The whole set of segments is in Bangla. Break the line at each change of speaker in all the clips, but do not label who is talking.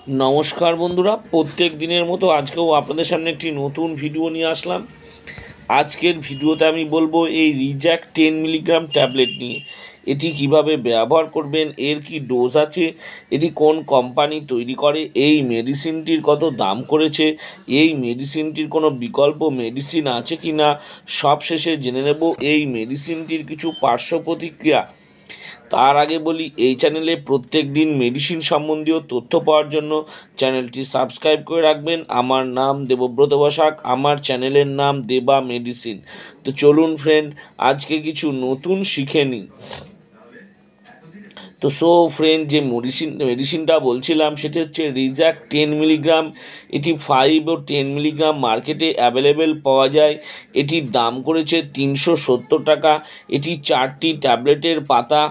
নমস্কার বন্ধুরা, প্রত্যেক দিনের মতো আজকেও আপনাদের সামনে একটি নতুন ভিডিও নিয়ে আসলাম। আজকের ভিডিওতে আমি বলবো এই রিজ্যাক্ট 10 মিলিগ্রাম ট্যাবলেট নিয়ে। এটি কিভাবে ব্যবহার করবেন, এর কি ডোজ আছে, এটি কোন কোম্পানি তৈরি করে, এই মেডিসিনটির কত দাম করেছে, এই মেডিসিনটির কোনো বিকল্প মেডিসিন আছে কি না, সব শেষে জেনে নেব এই মেডিসিনটির কিছু পার্শ্ব প্রতিক্রিয়া। তার আগে বলি, এই চ্যানেলে প্রত্যেক দিন মেডিসিন সম্বন্ধীয় তথ্য পাওয়ার জন্য চ্যানেলটি সাবস্ক্রাইব করে রাখবেন। আমার নাম দেবব্রত বসাক, আমার চ্যানেলের নাম দেবা মেডিসিন। তো চলুন ফ্রেন্ড, আজকে কিছু নতুন শিখে নিই। তো ফ্রেন্ড, যে মেডিসিনটা বলছিলাম সেটি হচ্ছে রিজ্যাক্ট 10 মিলিগ্রাম। এটি 5 ও 10 মিলিগ্রাম মার্কেটে অ্যাভেলেবেল পাওয়া যায়। এটির দাম করেছে 370 টাকা। এটি 4টি ট্যাবলেটের পাতা।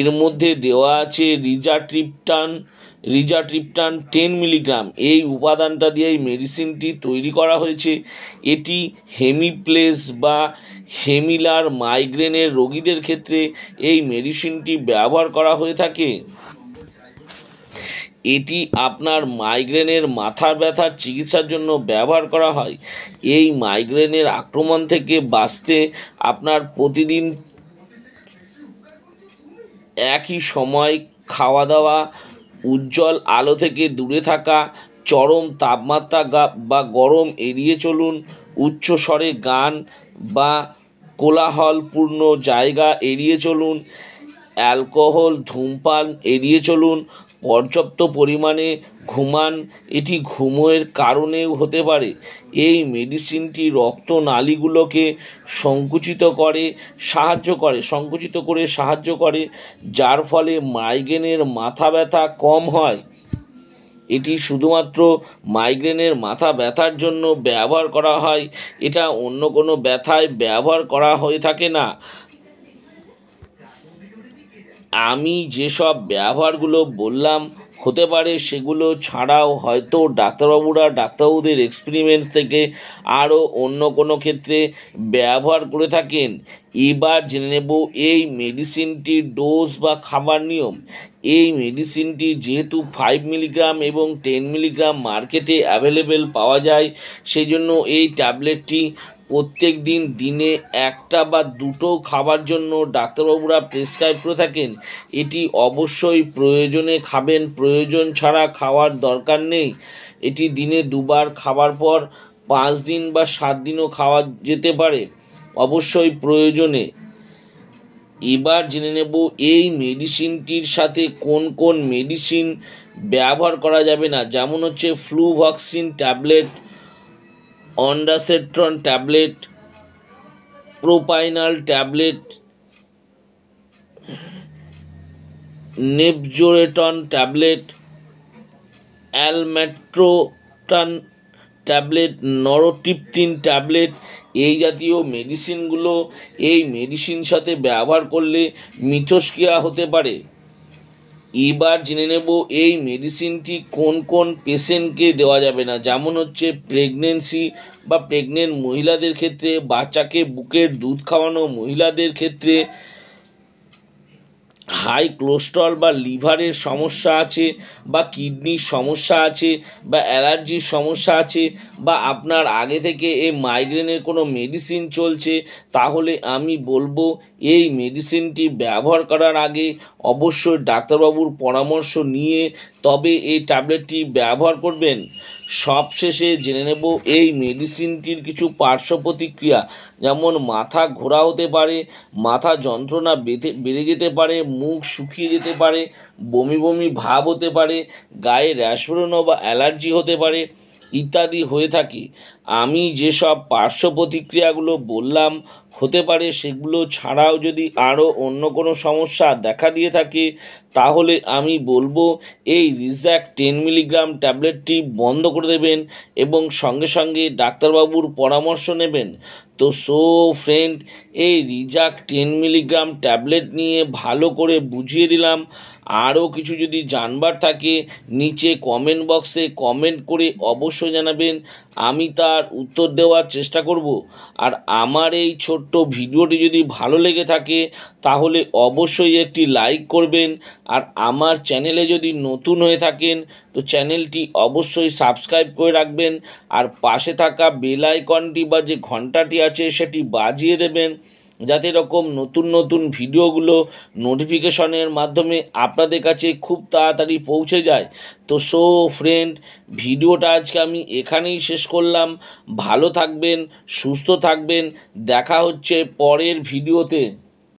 এর মধ্যে দেওয়া আছে রিজাট্রিপটান 10 মিলিগ্রাম। এই উপাদানটা দিয়ে এই মেডিসিনটি তৈরি করা হয়েছে। এটি হেমিপ্লেস বা হেমিলার মাইগ্রেনের রোগীদের ক্ষেত্রে এই মেডিসিনটি ব্যবহার করা হয়ে থাকে। এটি আপনার মাইগ্রেনের মাথার ব্যথার চিকিৎসার জন্য ব্যবহার করা হয়। এই মাইগ্রেনের আক্রমণ থেকে বাঁচতে আপনার প্রতিদিন একই সময় খাওয়া দাওয়া, উজ্জ্বল আলো থেকে দূরে থাকা, চরম তাপমাত্রা বা গরম এড়িয়ে চলুন, উচ্চ স্বরে গান বা কোলাহলপূর্ণ জায়গা এড়িয়ে চলুন, অ্যালকোহল ধূমপান এড়িয়ে চলুন, পর্যাপ্ত পরিমাণে ঘুমান। এটি ঘুমের কারণেও হতে পারে। এই মেডিসিনটি রক্তনালীগুলোকে সংকুচিত করে সাহায্য করে, যার ফলে মাইগ্রেনের মাথা ব্যথা কম হয়। এটি শুধুমাত্র মাইগ্রেনের মাথা ব্যথার জন্য ব্যবহার করা হয়, এটা অন্য কোনো ব্যথায় ব্যবহার করা হয়ে থাকে না। আমি যেসব ব্যবহারগুলো বললাম, হতে পারে সেগুলো ছাড়াও হয়তো ডাক্তারবাবুদের এক্সপেরিমেন্টস থেকে আরও অন্য কোনো ক্ষেত্রে ব্যবহার করে থাকেন। এবার জেনে নেব এই মেডিসিনটির ডোজ বা খাবার নিয়ম। এই মেডিসিনটি যেহেতু 5 মিলিগ্রাম এবং 10 মিলিগ্রাম মার্কেটে অ্যাভেলেবেল পাওয়া যায়, সেই জন্য এই ট্যাবলেটটি প্রত্যেক দিনে একটা বা দুটো খাবার জন্য ডাক্তারবাবুরা প্রেসক্রাইব করে থাকেন। এটি অবশ্যই প্রয়োজনে খাবেন, প্রয়োজন ছাড়া খাওয়ার দরকার নেই। এটি দিনে দুবার খাবার পর 5 দিন বা 7 দিনও খাওয়া যেতে পারে, অবশ্যই প্রয়োজনে। এবার জেনে নেব এই মেডিসিনটির সাথে কোন কোন মেডিসিন ব্যবহার করা যাবে না, যেমন হচ্ছে ফ্লুভক্সিন ট্যাবলেট, অন্ডাসেট্রন ট্যাবলেট, প্রোপাইনাল ট্যাবলেট, নেপজোরেটন tablet, almotriptan tablet, nortriptyline tablet. এই জাতীয় মেডিসিনগুলো এই মেডিসিন সাথে ব্যবহার করলে মিথস্ক্রিয়া হতে পারে। এবার জেনে নেব এই মেডিসিনটি কোন কোন পেশেন্টকে দেওয়া যাবে না, যেমন হচ্ছে প্রেগনেন্ট মহিলাদের ক্ষেত্রে, বাচ্চাকে বুকের দুধ খাওয়ানো মহিলাদের ক্ষেত্রে, হাই কোলেস্টেরল বা লিভারের সমস্যা আছে, বা কিডনির সমস্যা আছে, বা অ্যালার্জির সমস্যা আছে, বা আপনার আগে থেকে এই মাইগ্রেনের কোনো মেডিসিন চলছে, তাহলে আমি বলবো এই মেডিসিনটি ব্যবহার করার আগে অবশ্যই ডাক্তারবাবুর পরামর্শ নিয়ে তবে এই ট্যাবলেটটি ব্যবহার করবেন। সবশেষে জেনে নেব এই মেডিসিনটির কিছু পার্শ্ব প্রতিক্রিয়া, যেমন মাথা ঘোরা হতে পারে, মাথা যন্ত্রণা বেড়ে যেতে পারে, মুখ শুকিয়ে যেতে পারে, বমি বমি ভাব হতে পারে, গায়ে র্যাশ বেরোনো বা অ্যালার্জি হতে পারে ইত্যাদি হয়ে থাকে। আমি যেসব পার্শ্ব প্রতিক্রিয়াগুলো বললাম, হতে পারে সেগুলো ছাড়াও যদি আরও অন্য কোনো সমস্যা দেখা দিয়ে থাকে, তাহলে আমি বলবো এই রিজ্যাক্ট 10 মিলিগ্রাম ট্যাবলেটটি বন্ধ করে দেবেন এবং সঙ্গে সঙ্গে ডাক্তারবাবুর পরামর্শ নেবেন। তো ফ্রেন্ড, এই রিজ্যাক্ট 10 মিলিগ্রাম ট্যাবলেট নিয়ে ভালো করে বুঝিয়ে দিলাম। আরও কিছু যদি জানবার থাকে নিচে কমেন্ট বক্সে কমেন্ট করে অবশ্যই জানাবেন, আমি তা তার উত্তর দেওয়ার চেষ্টা করব। আর আমার এই ছোট্ট ভিডিওটি যদি ভালো লেগে থাকে তাহলে অবশ্যই একটি লাইক করবেন। আর আমার চ্যানেলে যদি নতুন হয়ে থাকেন তো চ্যানেলটি অবশ্যই সাবস্ক্রাইব করে রাখবেন। আর পাশে থাকা বেল আইকনটি বা যে ঘন্টাটি আছে সেটি বাজিয়ে দেবেন, যাতে এরকম নতুন নতুন ভিডিওগুলো নোটিফিকেশনের মাধ্যমে আপনাদের কাছে খুব তাড়াতাড়ি পৌঁছে যায়। তো ফ্রেন্ড, ভিডিওটা আজকে আমি এখানেই শেষ করলাম। ভালো থাকবেন, সুস্থ থাকবেন, দেখা হচ্ছে পরের ভিডিওতে।